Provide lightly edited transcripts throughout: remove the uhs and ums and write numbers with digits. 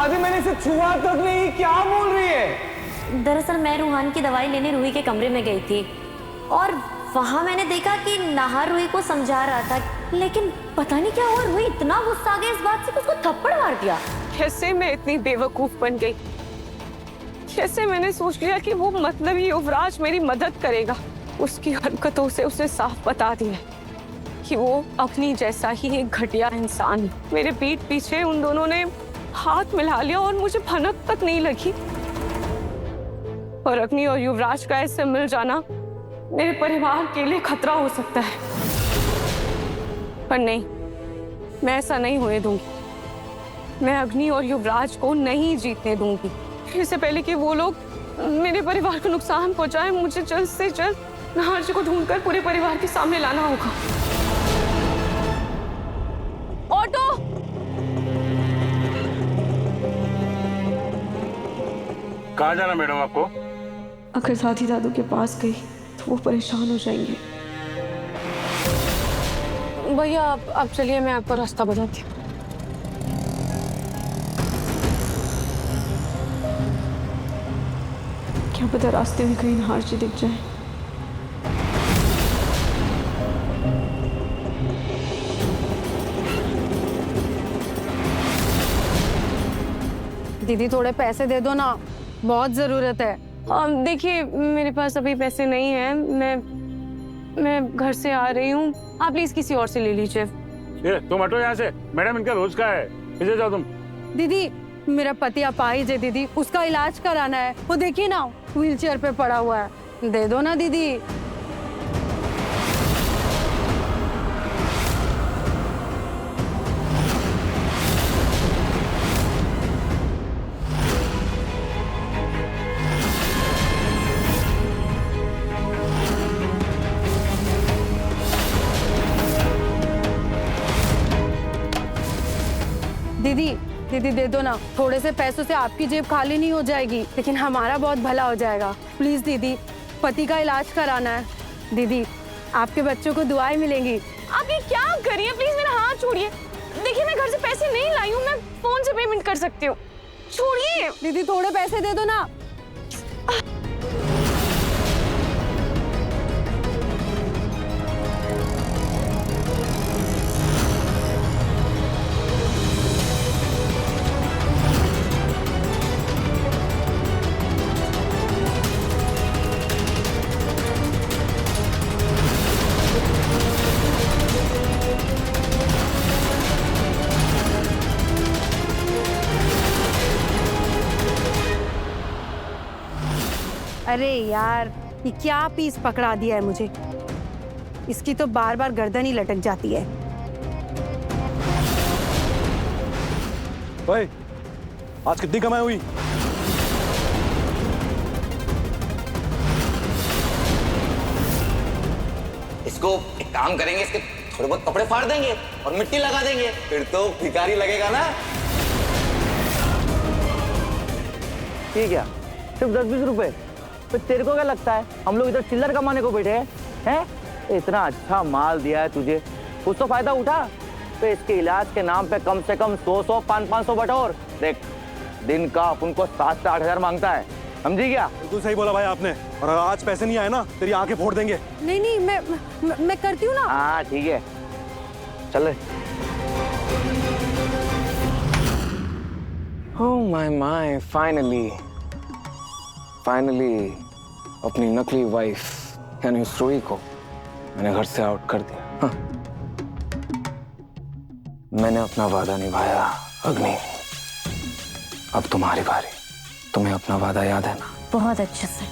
दादी मैंने इसे छुआ तक नहीं, क्या बोल रही है? दरअसल मैं रूहान की दवाई लेने रूही के कमरे में गई थी और वहां मैंने देखा कि नाहर रूही को समझा रहा था, लेकिन पता नहीं क्या हुआ, रूही इतना गुस्सा आ गई इस बात से कि उसको थप्पड़ मार दिया। कैसे मैं इतनी बेवकूफ बन गई, कैसे मैंने सोच लिया कि वो मतलबी युवराज मेरी मदद करेगा। उसकी हरकतों से उसने साफ बता दिया कि वो अपनी जैसा ही एक घटिया इंसान है। मेरे पीठ पीछे उन दोनों ने हाथ मिला लिया और मुझे भनक तक नहीं लगी। और अग्नि और युवराज का ऐसे मिल जाना मेरे परिवार के लिए खतरा हो सकता है, पर नहीं, मैं ऐसा नहीं होने दूंगी। मैं अग्नि और युवराज को नहीं जीतने दूंगी। इससे पहले कि वो लोग मेरे परिवार को नुकसान पहुंचाएं, मुझे जल्द से जल्द नाहर जी को ढूंढकर पूरे परिवार के सामने लाना होगा। ऑटो! कहाँ जाना मैडम आपको? अगर दादी दादू के पास गई तो वो परेशान हो जाएंगे। भैया आप चलिए, मैं आपको रास्ता बताती हूँ। क्या पता रास्ते में कहीं नाहर जी दिख जाए। दीदी थोड़े पैसे दे दो ना, बहुत जरूरत है। देखिए मेरे पास अभी पैसे नहीं हैं, मैं घर से आ रही हूँ, आप प्लीज किसी और से ले लीजिए। ये तुम हटो यहाँ से, मैडम इनका रोज का है, इसे जाओ तुम। दीदी मेरा पति अपाहिज है दीदी, उसका इलाज कराना है। वो देखिए ना व्हीलचेयर पे पड़ा हुआ है, दे दो ना दीदी। दीदी दीदी दे दो ना, थोड़े से पैसों से आपकी जेब खाली नहीं हो जाएगी, लेकिन हमारा बहुत भला हो जाएगा। प्लीज दीदी, पति का इलाज कराना है। दीदी आपके बच्चों को दुआएं मिलेंगी। आप ये क्या कर रही हैं? प्लीज मेरा हाथ छोड़िए। देखिए मैं घर से पैसे नहीं लाई हूँ, मैं फोन से पेमेंट कर सकती हूँ। छोड़िए। दीदी थोड़े पैसे दे दो ना। अरे यार ये क्या पीस पकड़ा दिया है मुझे, इसकी तो बार बार गर्दन ही लटक जाती है। ओए, आज कितनी कमाई हुई? इसको एक काम करेंगे, इसके थोड़े बहुत कपड़े फाड़ देंगे और मिट्टी लगा देंगे, फिर तो भिखारी लगेगा ना। ठीक है, सिर्फ 10-20 रुपए। तो तेरे को क्या लगता है हम लोग इधर चिल्लर कमाने को बैठे हैं? इतना अच्छा माल दिया है तुझे, कुछ तो फायदा उठा। तो इसके इलाज के नाम पे कम से कम 100-100, 500-500 बटोर। देख दिन का अपन को 7 से 8 हजार मांगता है, समझी क्या? बिल्कुल सही बोला भाई आपने, और आज पैसे नहीं आए ना तेरी आंखें फोड़ देंगे। नहीं नहीं मैं करती हूँ ना। हाँ ठीक है, चल। Oh my, फाइनली अपनी नकली वाइफ यानी उस रूही को मैंने घर से आउट कर दिया। हाँ। मैंने अपना वादा निभाया अग्नि, अब तुम्हारी बारी। तुम्हें अपना वादा याद है ना? बहुत अच्छे से।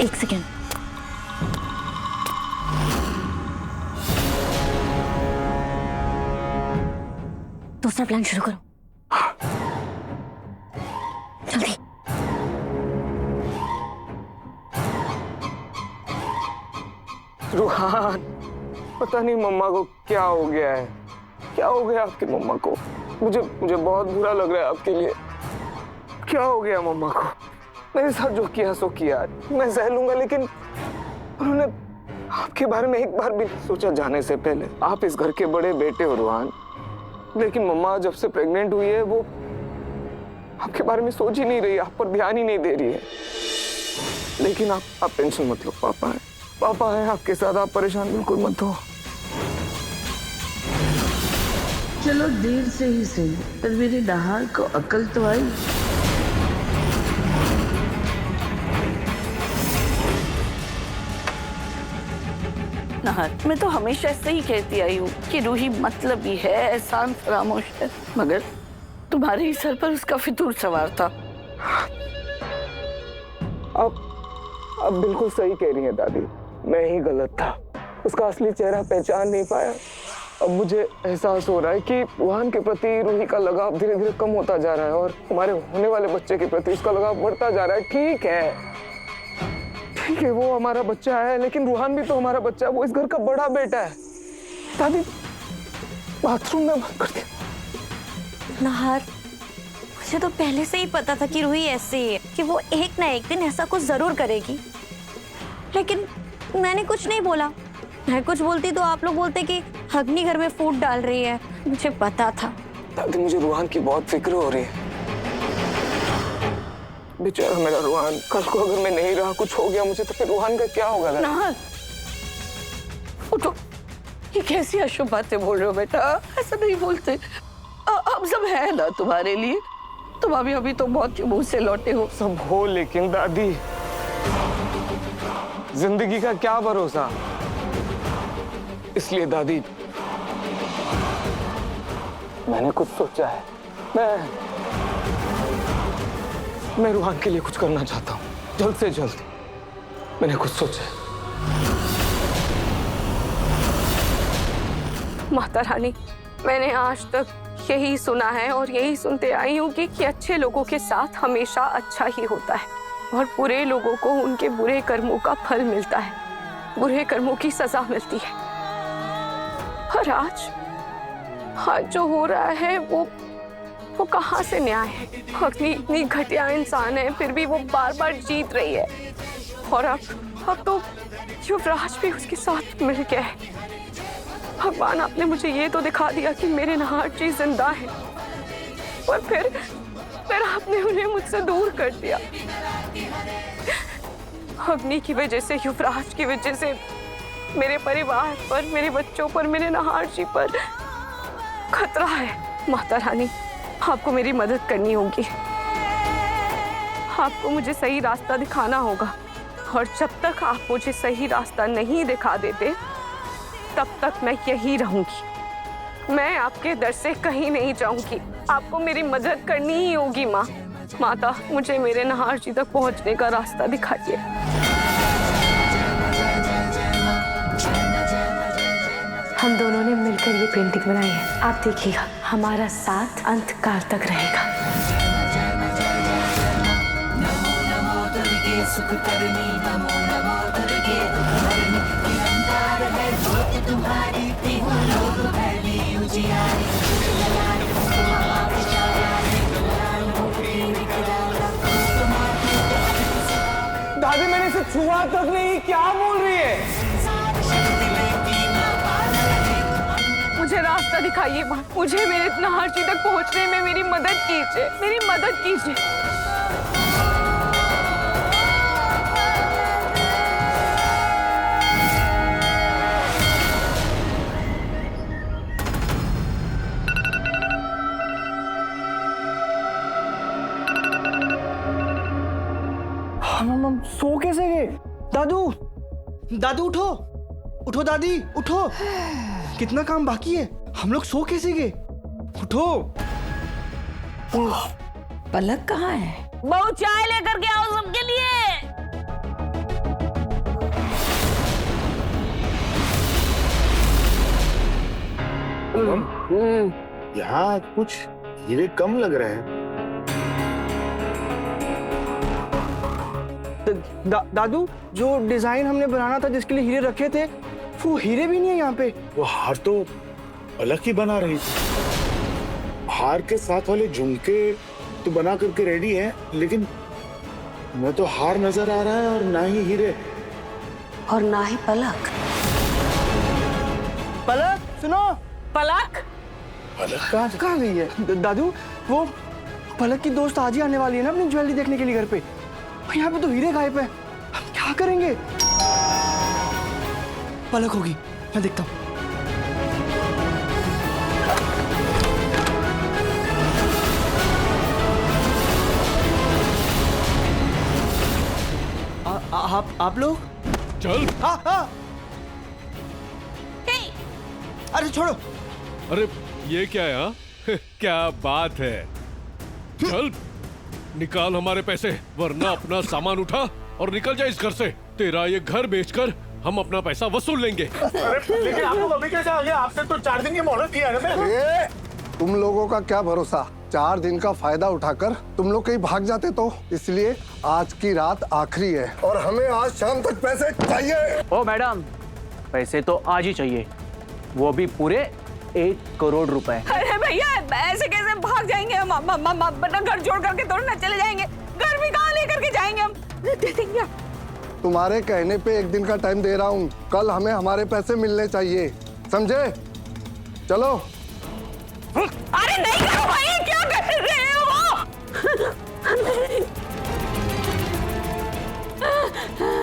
एक सेकेंड। दूसरा प्लान शुरू करो। जल्दी। रूहान, पता नहीं मम्मा को क्या हो गया है। क्या हो गया आपकी मम्मा को? मुझे बहुत बुरा लग रहा है आपके लिए। क्या हो गया मम्मा को? मेरे साथ जो किया सो किया, मैं सह लूंगा, लेकिन आपके बारे में एक बार भी नहीं सोचा जाने से पहले। आप इस घर के बड़े बेटे हो रुहान, लेकिन मम्मा जब से प्रेग्नेंट हुई है वो आपके बारे में सोच ही नहीं रही, आप पर ध्यान ही नहीं दे रही है। लेकिन आप टेंशन मत लो, पापा है आपके साथ, आप परेशान बिल्कुल मत हो। चलो देर से ही सही, पर मेरे नहार को अकल तो आई। नहार, मैं तो हमेशा ऐसे ही कहती आई हूँ कि रूही मतलबी है, एहसान फरामोश है, मगर तुम्हारे ही सर पर उसका फितूर सवार था। अब बिल्कुल सही कह रही हैं दादी, मैं ही गलत था, उसका असली चेहरा पहचान नहीं पाया। अब मुझे एहसास हो रहा है कि रुहान के प्रति रूही का लगाव धीरे धीरे कम होता जा रहा है और हमारे होने वाले बच्चे के प्रति उसका लगाव बढ़ता जा रहा है। ठीक है, वो हमारा बच्चा है, लेकिन रुहान भी तो हमारा बच्चा है, वो इस घर का बड़ा बेटा है। दादी, बाथरूम में बंद कर दिया। नाहर, मुझे तो पहले से ही पता था कि रूही ऐसी है, कि वो एक ना एक दिन ऐसा कुछ जरूर करेगी, लेकिन मैंने कुछ नहीं बोला। मैं कुछ बोलती तो आप लोग बोलते कि अग्नि घर में फूट डाल रही है। मुझे पता था। दादी, मुझे रुहान की बहुत फिक्र हो रही है। बेचारा मेरा रुहान, कल को अगर मैं नहीं रहा, कुछ हो गया मुझे, तो फिर रुहान का क्या होगा? नाहर, उठो, ये कैसी अशुभ बातें बोल रहे हो बेटा, ऐसा नहीं बोलते। अब सब है ना तुम्हारे लिए, तुम अभी तो बहुत के मुंह से लौटे हो। सब हो, लेकिन दादी जिंदगी का क्या भरोसा। इसलिए दादी, मैंने कुछ सोचा है। मैं रुहान के लिए कुछ करना चाहता हूँ, जल्द से जल्द। मैंने कुछ सोचा है। माता रानी, मैंने आज तक यही सुना है और यही सुनते आई हूँ कि अच्छे लोगों के साथ हमेशा अच्छा ही होता है और बुरे लोगों को उनके बुरे कर्मों का फल मिलता है, बुरे कर्मों की सजा मिलती है। और आज जो हो रहा है वो कहाँ से न्याय है? अग्नि इतनी घटिया इंसान है, फिर भी वो बार बार जीत रही है। और अब तो युवराज भी उसके साथ मिल गया है। भगवान, आपने मुझे ये तो दिखा दिया कि मेरे नहार जी जिंदा है, और फिर आपने उन्हें मुझसे दूर कर दिया। अग्नि की वजह से, युवराज की वजह से मेरे परिवार पर, मेरे बच्चों पर, मेरे नहार जी पर खतरा है। माता रानी, आपको मेरी मदद करनी होगी। आपको मुझे सही रास्ता दिखाना होगा, और जब तक आप मुझे सही रास्ता नहीं दिखा देते, तब तक मैं यही रहूंगी। मैं आपके दर से कहीं नहीं जाऊंगी। आपको मेरी मदद करनी ही होगी माँ। माता, मुझे मेरे नहार जी तक पहुंचने का रास्ता दिखाइए। हम दोनों ने मिलकर ये पेंटिंग बनाई है, आप देखिएगा, हमारा साथ अंत काल तक रहेगा। दादी, मैंने इसे छुआ तक नहीं, क्या बोल रही है? मुझे रास्ता दिखाइए माँ, मुझे मेरे नहार जी तक पहुंचने में मेरी मदद कीजिए, मेरी मदद कीजिए। हम सो कैसे गए? दादू, दादू उठो, उठो दादी, उठो, कितना काम बाकी है, हम लोग सो कैसे गए? उठो। पलक कहाँ है? बहू, चाय लेकर के आओ सबके लिए। यहाँ कुछ हीरे कम लग रहे हैं। दादू, जो डिजाइन हमने बनाना था, जिसके लिए हीरे रखे थे, वो हीरे भी नहीं है यहाँ पे। वो हार तो अलग ही बना रही थी। हार के साथ वाले झुमके तो बना करके रेडी है, लेकिन न तो हार नजर आ रहा है और ना ही हीरे। और ना ही पलक। पलक सुनो। पलक कहाँ गई है? दादू वो पलक की दोस्त आज ही आने वाली है ना अपनी ज्वेलरी देखने के लिए घर पे। और यहाँ पे तो हीरे गायब है, हम क्या करेंगे? पलक होगी, मैं देखता हूँ। आप लोग चल। हाँ। अरे छोड़ो। अरे ये क्या है हाँ? क्या बात है, चल निकाल हमारे पैसे वरना अपना सामान उठा और निकल जा इस घर से। तेरा ये घर बेचकर हम अपना पैसा वसूल लेंगे। अरे लेकिन आप लोग अभी कैसे आ गए? आपसे तो 4 दिन की मोहलत दिया है ना मैंने। तुम लोगों का क्या भरोसा, 4 दिन का फायदा उठाकर तुम लोग कहीं भाग जाते तो। इसलिए आज की रात आखिरी है और हमें आज शाम तक पैसे चाहिए। ओ मैडम, पैसे तो आज ही चाहिए, वो भी पूरे 1 करोड़ रुपए। अरे भैया ऐसे कैसे भाग जाएंगे हम? अपना घर छोड़ करके थोड़ी ना चले जाएंगे। घर भी कहाँ लेकर के जाएंगे हम? दे देंगे। तुम्हारे कहने पे 1 दिन का टाइम दे रहा हूँ, कल हमें हमारे पैसे मिलने चाहिए, समझे? चलो। अरे नहीं करो भाई, क्या कर रहे हो?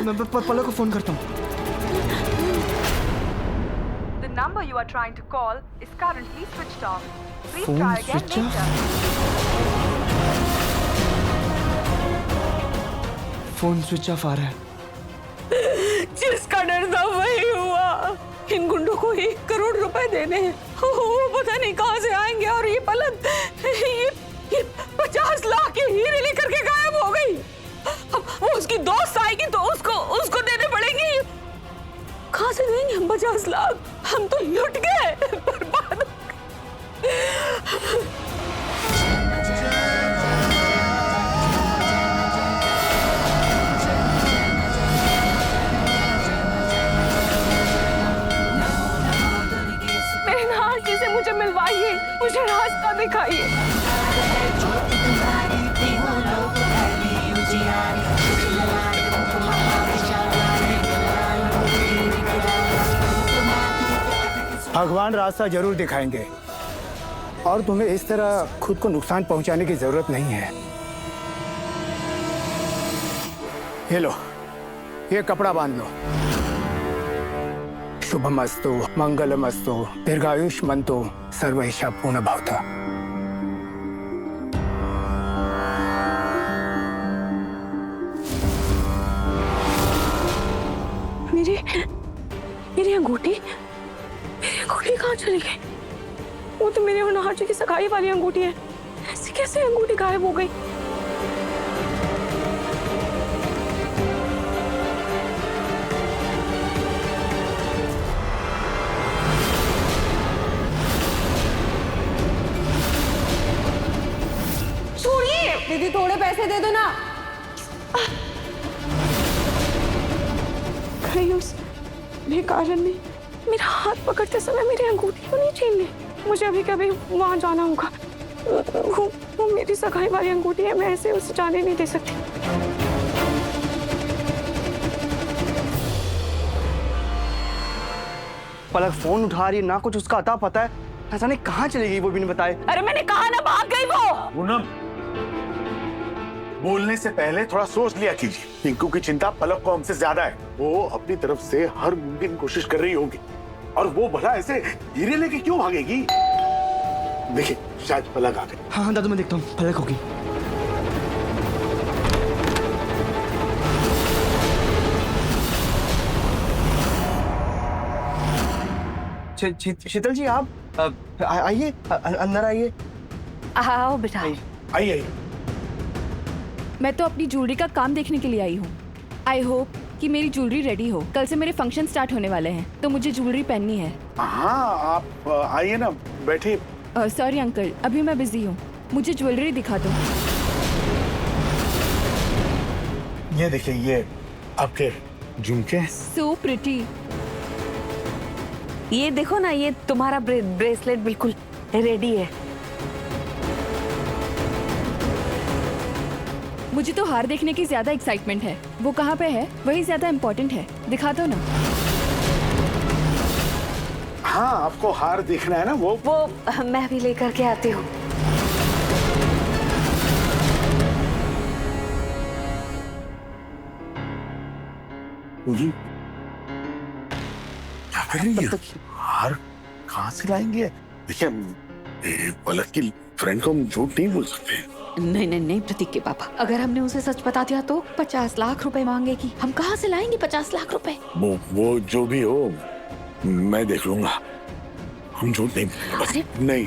मैं पलक को फोन करता हूँ। The number you are trying to call is currently switched off. Please Phone try again switch off? later. Phone switch off आ रहा है। जिसका डर था वही हुआ। इन गुंडों को 1 करोड़ रुपए देने हैं, वो पता नहीं कहाँ से आएंगे। और ये पलक ये 50 लाख के हीरे लेकर के गायब हो गई। अब वो उसकी दोस्त आएगी तो उसको देने पड़ेंगे। कहाँ से देंगे हम 50 लाख? हम तो लुट गए, बर्बाद हो गए। मेरे नाजी से मुझे मिलवाइए, मुझे रास्ता दिखाइए। भगवान रास्ता जरूर दिखाएंगे और तुम्हें इस तरह खुद को नुकसान पहुंचाने की जरूरत नहीं है। ये लो, ये कपड़ा बांध लो। शुभमस्तु, मंगलमस्तु, दीर्घायुष्मन्तु, सर्वैषा पूर्ण भवतु। मेरी अंगूठी कहाँ चली गई? वो तो मेरे होनहार जी की सगाई वाली अंगूठी है। ऐसे कैसे अंगूठी गायब हो गई? छोड़िए दीदी, थोड़े पैसे दे दो ना। कहीं उस बेकारण ने मेरा हाथ पकड़ते समय मेरी अंगूठी को नहीं छीन ली। मुझे अभी कभी वहां जाना होगा। वो मेरी सगाई वाली अंगूठी है, मैं ऐसे उसे जाने नहीं दे सकती। पलक फोन उठा रही है ना, कुछ उसका अता पता है। ऐसा नहीं कहाँ चली गई वो भी नहीं बताए। अरे मैंने कहा ना भाग गई वो। पूनम, बोलने से पहले थोड़ा सोच लिया कीजिए। पिंकू की चिंता पलक को हमसे ज्यादा है। वो अपनी तरफ से हर मुमकिन कोशिश कर रही होगी और वो भला ऐसे हीरे लेके क्यों भागेगी? देखिए शायद पलक आ गई। हाँ दादू, मैं देखता हूँ, पलक होगी। शीतल जी, आप आइए, अंदर आइए। आओ बेटा। आइए। मैं तो अपनी ज्वेलरी का काम देखने के लिए आई हूँ। आई होप कि मेरी ज्वेलरी रेडी हो। कल से मेरे फंक्शन स्टार्ट होने वाले हैं तो मुझे ज्वेलरी पहननी है। हाँ आप आइए ना, बैठिए। सॉरी अंकल, अभी मैं बिजी हूँ, मुझे ज्वेलरी दिखा दो। ये देखिए, ये आपके झुमके। So pretty. ये देखो ना, ये तुम्हारा ब्रेसलेट बिल्कुल रेडी है। मुझे तो हार देखने की ज्यादा एक्साइटमेंट है। वो कहाँ पे है वही ज्यादा इम्पोर्टेंट है। दिखा दो ना। हाँ, आपको हार देखना है ना? वो मैं भी लेकर के आती हूँ। जी क्या कर रही है? हार कहाँ से लाएंगे? देखिए, पलक की फ्रेंड को हम झूठ नहीं बोल सकते। नहीं नहीं नहीं प्रतीक के पापा, अगर हमने उसे सच बता दिया तो 50 लाख रुपए मांगेगी। हम कहाँ से लाएंगे 50 लाख रुपए? वो जो भी हो, मैं देख लूंगा। हम झूठ नहीं बोलेंगे, बस। नहीं,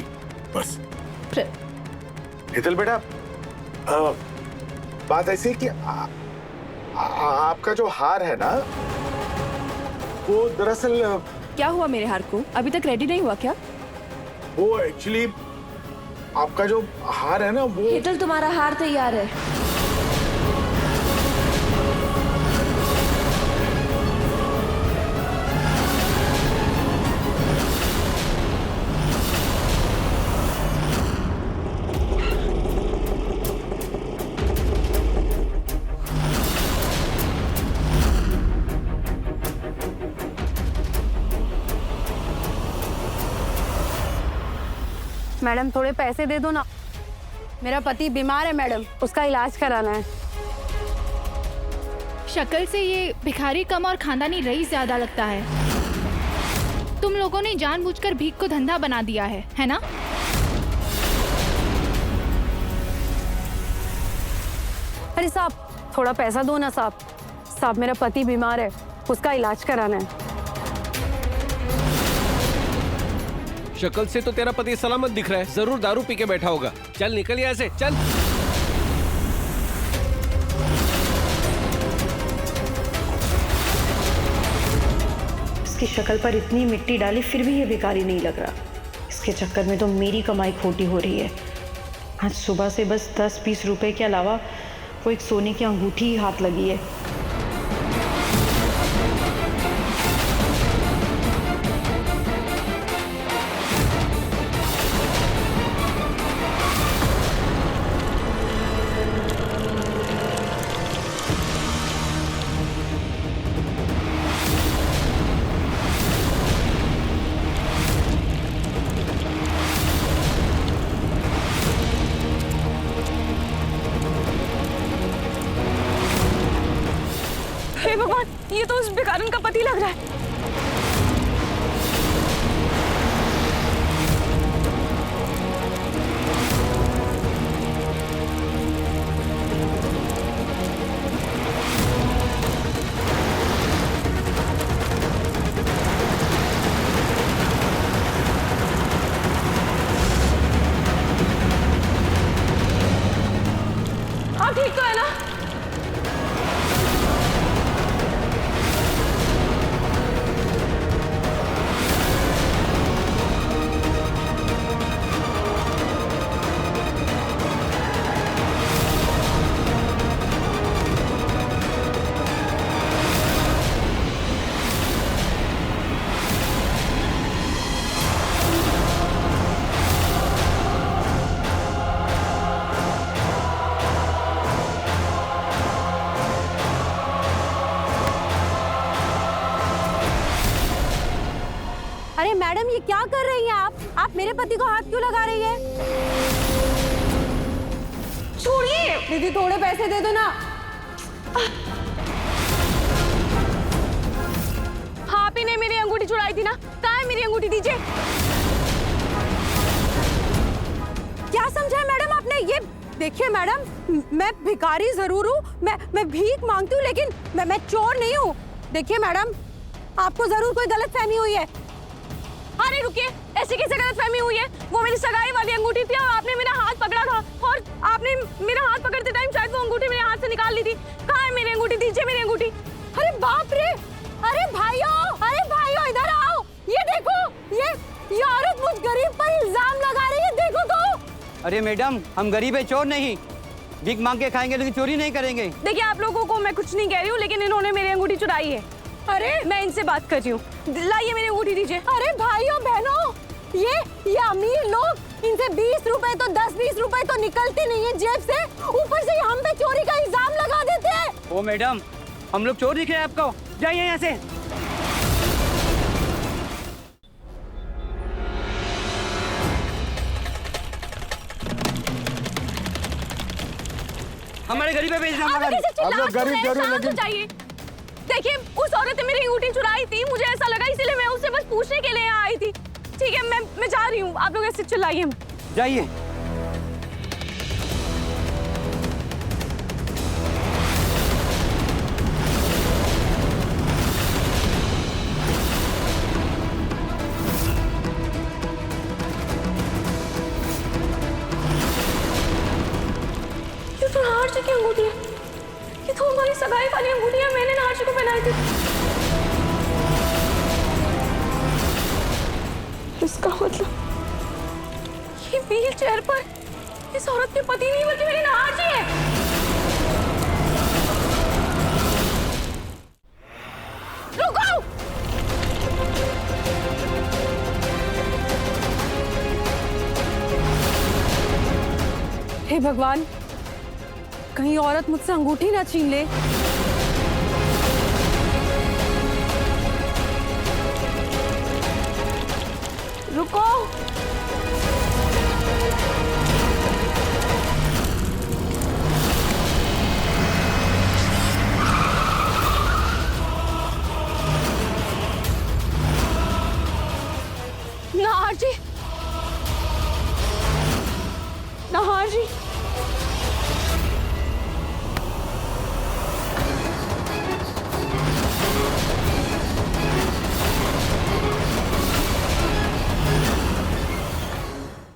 बस। हितल बेटा, बात ऐसी है कि आपका जो हार है ना, वो दरअसल। क्या हुआ मेरे हार को? अभी तक रेडी नहीं हुआ क्या? वो एक्चुअली आपका जो हार है ना, वो। हितल, तुम्हारा हार तैयार है। मैडम थोड़े पैसे दे दो ना, मेरा पति बीमार है मैडम, उसका इलाज कराना है। शक्ल से ये भिखारी कम और खानदानी रईस ज्यादा लगता है। तुम लोगों ने जानबूझकर भीख को धंधा बना दिया है ना? अरे साहब थोड़ा पैसा दो ना साहब। साहब मेरा पति बीमार है, उसका इलाज कराना है। शक्ल से तो तेरा पति सलामत दिख रहा है, जरूर दारू पी के बैठा होगा। चल निकल यहाँ से, चल। इसकी शक्ल पर इतनी मिट्टी डाली फिर भी ये भिखारी नहीं लग रहा। इसके चक्कर में तो मेरी कमाई खोटी हो रही है। आज सुबह से बस 10-20 रुपए के अलावा वो एक सोने की अंगूठी ही हाथ लगी है। हे भगवान, ये तो उस भिखारन का पति लग रहा है। आप ठीक तो है ना? अरे मैडम ये क्या कर रही हैं आप मेरे पति को हाथ क्यों लगा रही है? छोड़िए दीदी, थोड़े पैसे दे दो ना। आप ही ने मेरी अंगूठी चुराई थी ना? कहाँ है मेरी अंगूठी? दीजिए। क्या समझा है मैडम आपने? ये देखिए मैडम, मैं भिखारी जरूर हूँ, मैं भीख मांगती हूँ, लेकिन मैं चोर नहीं हूँ। देखिए मैडम, आपको जरूर कोई गलतफहमी हुई है। अरे रुकिए, ऐसे कैसे गलतफहमी हुई है? वो मेरी सगाई वाली अंगूठी थी और आपने मेरा हाथ पकड़ा था, और आपने मेरा हाथ पकड़ते टाइम शायद वो अंगूठी मेरे हाथ से निकाल ली थी। कहाँ है मेरी अंगूठी? दीजिए मेरी अंगूठी। अरे बाप रे! अरे भाइयों इधर आओ। ये देखो, ये औरत मुझ गरीब पर इल्जाम लगा रही है, देखो तो। अरे मैडम, हम गरीब है, चोर नहीं। भीख मांग के खाएंगे लेकिन चोरी नहीं करेंगे। देखिए, आप लोगों को मैं कुछ नहीं कह रही हूँ, लेकिन इन्होंने मेरी अंगूठी चुराई है। अरे मैं इनसे बात कर रही हूँ। लाइए मेरी अंगूठी दीजिए। अरे भाइयों बहनों, ये अमीर लोग, इनसे 20 रुपए तो 10-20 रुपए तो निकलते नहीं है जेब से, ऊपर से हम पे चोरी का इल्जाम लगा देते हैं। ओ मैडम, हम लोग चोर दिख रहे हैं आपको, जाइए यहाँ से। हमारे गरीब पे भेजना आप लोग गरीब चाहिए। देखिए, उस औरत ने मेरी अंगूठी चुराई थी, मुझे ऐसा लगा, इसीलिए मैं उससे बस पूछने के लिए यहाँ आई थी। ठीक है, मैं जा रही हूँ, आप लोग ऐसे चिल्लाइए। जाइए। ये तो नाहर की अंगूठी है। ये तो हमारी सगाई वाली अंगूठी है, मैंने नाहर को पहनाई थी। इसका मतलब ये व्हील चेयर पर इस औरत के पति नहीं बल्कि मेरी नाहर जी है। रुको! हे भगवान, कहीं औरत मुझसे अंगूठी ना छीन ले। रुको! नाहर जी, नाहर जी।